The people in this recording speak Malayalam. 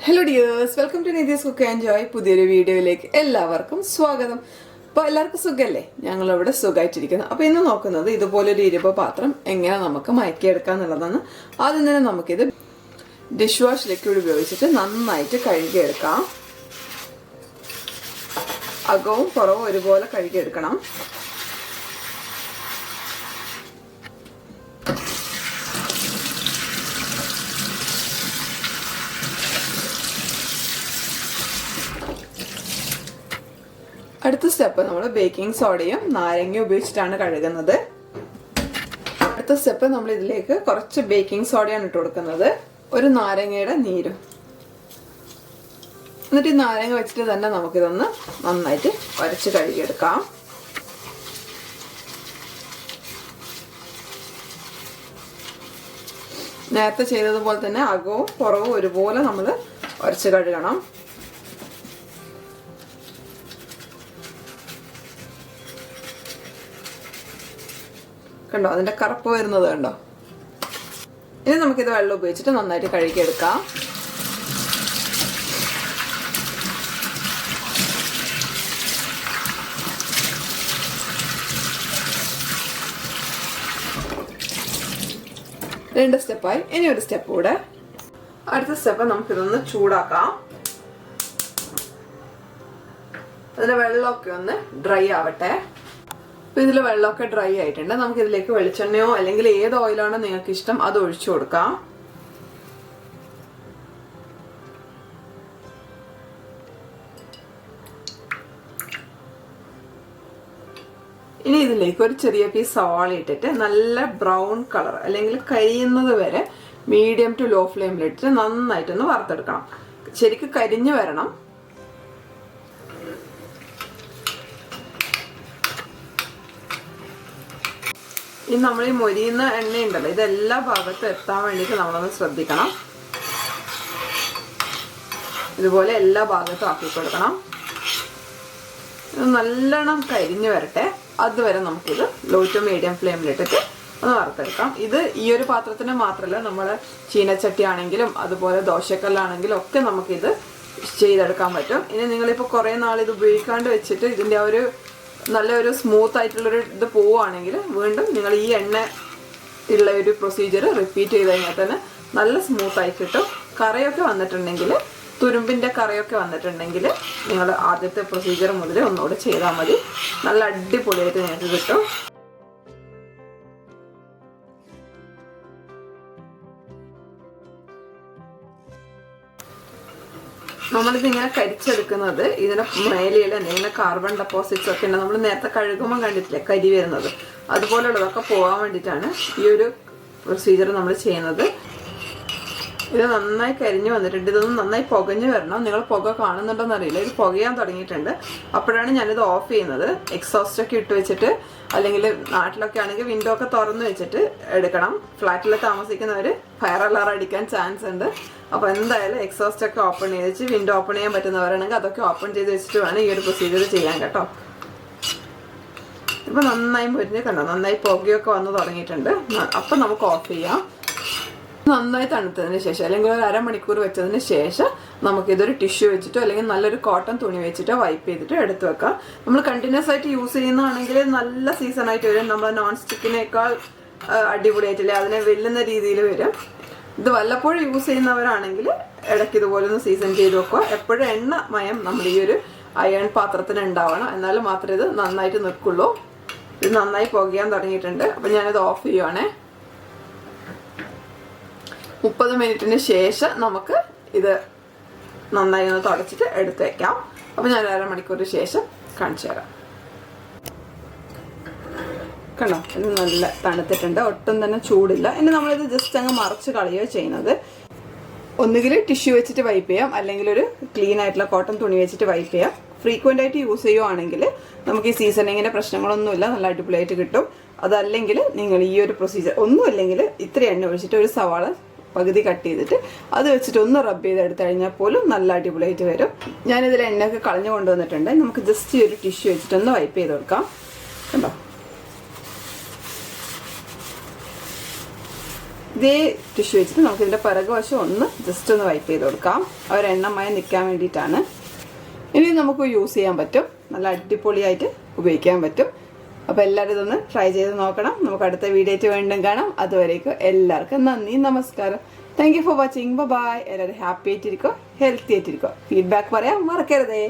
Hello dears, welcome to Nidhi's Cook and Enjoy. പുതിയൊരു വീഡിയോയിലേക്ക് എല്ലാവർക്കും സ്വാഗതം. അപ്പോൾ എല്ലാവർക്കും സുഖല്ലേ? ഞങ്ങൾ ഇവിടെ സുഖമായിട്ടിരിക്കുന്നു. അപ്പോൾ ഇന്ന് നോക്കുന്നത് ഇതുപോലൊരു ഇരുമ്പ് പാത്രം എങ്ങനെ നമുക്ക് മയക്കിയെടുക്കാം എന്നുള്ളതാണ്. ആദ്യം തന്നെ നമുക്കിത് ഡിഷ് വാഷ് ലിക്വിഡ് ഉപയോഗിച്ചിട്ട് നന്നായിട്ട് കഴുകിയെടുക്കാം. അകവും പുറവും ഒരുപോലെ കഴുകിയെടുക്കണം. അടുത്ത സ്റ്റെപ്പ് നമ്മൾ ബേക്കിംഗ് സോഡയും നാരങ്ങയും ഉപയോഗിച്ചിട്ടാണ് കഴുകുന്നത്. അടുത്ത സ്റ്റെപ്പ് നമ്മൾ ഇതിലേക്ക് കുറച്ച് ബേക്കിംഗ് സോഡയാണ് ഇട്ട് കൊടുക്കുന്നത്, ഒരു നാരങ്ങയുടെ നീരും. എന്നിട്ട് ഈ നാരങ്ങ വെച്ചിട്ട് തന്നെ നമുക്കിതൊന്ന് നന്നായിട്ട് വരച്ച് കഴുകിയെടുക്കാം. നേരത്തെ ചെയ്തതുപോലെ തന്നെ അകവും പുറവും ഒരുപോലെ നമ്മൾ വരച്ച് കഴുകണം. കണ്ടോ, അതിന്റെ കറുപ്പ് വരുന്നത് കണ്ടോ. ഇനി നമുക്കിത് വെള്ളം ഉപയോഗിച്ചിട്ട് നന്നായിട്ട് കഴുകിയെടുക്കാം. രണ്ട് സ്റ്റെപ്പായി, ഇനി ഒരു സ്റ്റെപ്പ് കൂടെ. അടുത്ത സ്റ്റെപ്പ് നമുക്കിതൊന്ന് ചൂടാക്കാം. അതിന്റെ വെള്ളമൊക്കെ ഒന്ന് ഡ്രൈ ആവട്ടെ. അപ്പോൾ ഇതിൽ വെള്ളമൊക്കെ ഡ്രൈ ആയിട്ടുണ്ട്. നമുക്ക് ഇതിലേക്ക് വെളിച്ചെണ്ണയോ അല്ലെങ്കിൽ ഏത് ഓയിലാണോ നിങ്ങൾക്ക് ഇഷ്ടം അത് ഒഴിച്ചു കൊടുക്കാം. ഇനി ഇതിലേക്ക് ഒരു ചെറിയ പീസ് സവാള ഇട്ടിട്ട് നല്ല ബ്രൗൺ കളർ അല്ലെങ്കിൽ കരിയുന്നത് വരെ മീഡിയം ടു ലോ ഫ്ലെയിമിലിട്ടിട്ട് നന്നായിട്ടൊന്ന് വറുത്തെടുക്കണം. ശരിക്കും കരിഞ്ഞു വരണം. ഇനി നമ്മൾ ഈ മൊരിയുന്ന എണ്ണയുണ്ടല്ലോ, ഇതെല്ലാ ഭാഗത്തും എത്താൻ വേണ്ടിയിട്ട് നമ്മളൊന്ന് ശ്രദ്ധിക്കണം. ഇതുപോലെ എല്ലാ ഭാഗത്തും ആക്കി കൊടുക്കണം. ഇത് നല്ലോണം കരിഞ്ഞു വരട്ടെ. അതുവരെ നമുക്കിത് ലോ ടു മീഡിയം ഫ്ലെയിമിലിട്ടിട്ട് ഒന്ന് വറുത്തെടുക്കാം. ഇത് ഈ ഒരു പാത്രത്തിന് മാത്രമല്ല, നമ്മൾ ചീനച്ചട്ടി ആണെങ്കിലും അതുപോലെ ദോശക്കല്ലാണെങ്കിലും ഒക്കെ നമുക്കിത് ചെയ്തെടുക്കാൻ പറ്റും. ഇനി നിങ്ങളിപ്പോൾ കുറേ നാൾ ഇത് ഉപയോഗിക്കാണ്ട് വെച്ചിട്ട് ഇതിൻ്റെ ഒരു നല്ലൊരു സ്മൂത്ത് ആയിട്ടുള്ളൊരു ഇത് പോവുകയാണെങ്കിൽ വീണ്ടും നിങ്ങൾ ഈ എണ്ണ ഉള്ള ഒരു പ്രൊസീജിയർ റിപ്പീറ്റ് ചെയ്ത് കഴിഞ്ഞാൽ തന്നെ നല്ല സ്മൂത്ത് ആയി കിട്ടും. കറിയൊക്കെ വന്നിട്ടുണ്ടെങ്കിൽ, തുരുമ്പിൻ്റെ കറിയൊക്കെ വന്നിട്ടുണ്ടെങ്കിൽ നിങ്ങൾ ആദ്യത്തെ പ്രൊസീജിയർ മുതൽ ഒന്നുകൂടെ ചെയ്താൽ മതി. നല്ല അടിപൊളിയായിട്ട് നിങ്ങൾക്ക് കിട്ടും. നമ്മളിത് ഇങ്ങനെ കരിച്ചെടുക്കുന്നത് ഇതിന് മേലെയുള്ള എന്തെങ്കിലും കാർബൺ ഡെപ്പോസിറ്റ്സ് ഒക്കെ ഉണ്ട്. നമ്മൾ നേരത്തെ കഴുകുമ്പോൾ കണ്ടിട്ടില്ലേ കരി വരുന്നത്, അതുപോലുള്ളതൊക്കെ പോകാൻ വേണ്ടിയിട്ടാണ് ഈ ഒരു പ്രൊസീജിയർ നമ്മൾ ചെയ്യുന്നത്. ഇത് നന്നായി കരിഞ്ഞു വന്നിട്ടുണ്ട്. ഇതൊന്നും നന്നായി പുകഞ്ഞു വരണം. നിങ്ങൾ പുക കാണുന്നുണ്ടോന്ന് അറിയില്ല, ഇത് പുകയാൻ തുടങ്ങിയിട്ടുണ്ട്. അപ്പോഴാണ് ഞാനിത് ഓഫ് ചെയ്യുന്നത്. എക്സോസ്റ്റ് ഒക്കെ ഇട്ട് വെച്ചിട്ട്, അല്ലെങ്കിൽ നാട്ടിലൊക്കെ ആണെങ്കിൽ വിൻഡോ ഒക്കെ തുറന്നു വെച്ചിട്ട് എടുക്കണം. ഫ്ലാറ്റിൽ താമസിക്കുന്നവർ ഫയർ അലാറം അടിക്കാൻ ചാൻസ് ഉണ്ട്. അപ്പോൾ എന്തായാലും എക്സോസ്റ്റ് ഒക്കെ ഓപ്പൺ ചെയ്ത് വെച്ച്, വിൻഡോ ഓപ്പൺ ചെയ്യാൻ പറ്റുന്നവരാണെങ്കിൽ അതൊക്കെ ഓപ്പൺ ചെയ്ത് വെച്ചിട്ട് വേണം ഈ ഒരു പ്രൊസീജിയർ ചെയ്യാൻ കേട്ടോ. ഇപ്പം നന്നായി മുരിഞ്ഞ് കണ്ടോ, നന്നായി പുകയൊക്കെ വന്ന് തുടങ്ങിയിട്ടുണ്ട്. അപ്പം നമുക്ക് ഓഫ് ചെയ്യാം. നന്നായി തണുത്തതിന് ശേഷം അല്ലെങ്കിൽ ഒരു അരമണിക്കൂർ വെച്ചതിന് ശേഷം നമുക്കിതൊരു ടിഷ്യൂ വെച്ചിട്ടോ അല്ലെങ്കിൽ നല്ലൊരു കോട്ടൺ തുണി വെച്ചിട്ടോ വൈപ്പ് ചെയ്തിട്ട് എടുത്ത് വെക്കാം. നമ്മൾ കണ്ടിന്യൂസ് ആയിട്ട് യൂസ് ചെയ്യുന്നതാണെങ്കിൽ നല്ല സീസൺ ആയിട്ട് വരും. നമ്മൾ നോൺ സ്റ്റിക്കിനേക്കാൾ അടിപൊളിയായിട്ടില്ലേ, അതിനെ വെല്ലുന്ന രീതിയിൽ വരും. ഇത് വല്ലപ്പോഴും യൂസ് ചെയ്യുന്നവരാണെങ്കിൽ ഇടയ്ക്ക് ഇതുപോലെ ഒന്ന് സീസൺ ചെയ്ത് വെക്കുക. എപ്പോഴും എണ്ണ മയം നമ്മൾ ഈ ഒരു അയൺ പാത്രത്തിന് ഉണ്ടാവണം, എന്നാലും മാത്രമേ ഇത് നന്നായിട്ട് നിൽക്കുള്ളൂ. ഇത് നന്നായി പുകയാൻ തുടങ്ങിയിട്ടുണ്ട്. അപ്പം ഞാനിത് ഓഫ് ചെയ്യുവാണേ. 30 മിനിറ്റിന് ശേഷം നമുക്ക് ഇത് നന്നായി ഒന്ന് തുടച്ചിട്ട് എടുത്ത് വയ്ക്കാം. അപ്പം ഞാൻ അരമണിക്കൂറിന് ശേഷം കാണിച്ചു തരാം. കണ്ടോ, ഇത് നല്ല തണുത്തിട്ടുണ്ട്, ഒട്ടും തന്നെ ചൂടില്ല. ഇനി നമ്മളിത് ജസ്റ്റ് അങ്ങ് മറച്ച് കളയുകയോ ചെയ്യുന്നത്. ഒന്നുകിൽ ടിഷ്യൂ വെച്ചിട്ട് വൈപ്പ് ചെയ്യാം, അല്ലെങ്കിൽ ഒരു ക്ലീൻ ആയിട്ടുള്ള കോട്ടൺ തുണി വെച്ചിട്ട് വൈപ്പ് ചെയ്യാം. ഫ്രീക്വൻ്റ് ആയിട്ട് യൂസ് ചെയ്യുവാണെങ്കിൽ നമുക്ക് ഈ സീസണിങ്ങിൻ്റെ പ്രശ്നങ്ങളൊന്നുമില്ല, നല്ല അടിപൊളിയായിട്ട് കിട്ടും. അതല്ലെങ്കിൽ നിങ്ങൾ ഈ ഒരു പ്രൊസീജിയർ ഒന്നുമില്ലെങ്കിൽ ഇത്ര എണ്ണ ഒഴിച്ചിട്ട് ഒരു സവാള പകുതി കട്ട് ചെയ്തിട്ട് അത് വെച്ചിട്ട് ഒന്ന് റബ്ബ് ചെയ്തെടുത്ത് കഴിഞ്ഞാൽ പോലും നല്ല അടിപൊളിയായിട്ട് വരും. ഞാനിതിൽ എണ്ണയൊക്കെ കളഞ്ഞു കൊണ്ടുവന്നിട്ടുണ്ട്. നമുക്ക് ജസ്റ്റ് ഈ ഒരു ടിഷ്യൂ വെച്ചിട്ടൊന്ന് വൈപ്പ് ചെയ്ത് കൊടുക്കാം. കണ്ടോ, ഇതേ ടിഷ്യൂ വെച്ചിട്ട് നമുക്ക് ഇതിൻ്റെ പിറകുവശം ഒന്ന് ജസ്റ്റ് ഒന്ന് വൈപ്പ് ചെയ്ത് കൊടുക്കാം. എണ്ണമയം നിൽക്കാൻ വേണ്ടിയിട്ടാണ്. ഇനി നമുക്ക് യൂസ് ചെയ്യാൻ പറ്റും, നല്ല അടിപൊളിയായിട്ട് ഉപയോഗിക്കാൻ പറ്റും. അപ്പോൾ എല്ലാവരും ഇതൊന്ന് ട്രൈ ചെയ്ത് നോക്കണം. നമുക്ക് അടുത്ത വീഡിയോ വീണ്ടും കാണാം. അതുവരേക്കും എല്ലാവർക്കും നന്ദി, നമസ്കാരം. Thank you for watching. Bye. എല്ലാവരും ഹാപ്പി ആയിട്ടിരിക്കുക, ഹെൽത്തി ആയിട്ടിരിക്കുക. ഫീഡ്ബാക്ക് പറയാൻ മറക്കരുതേ.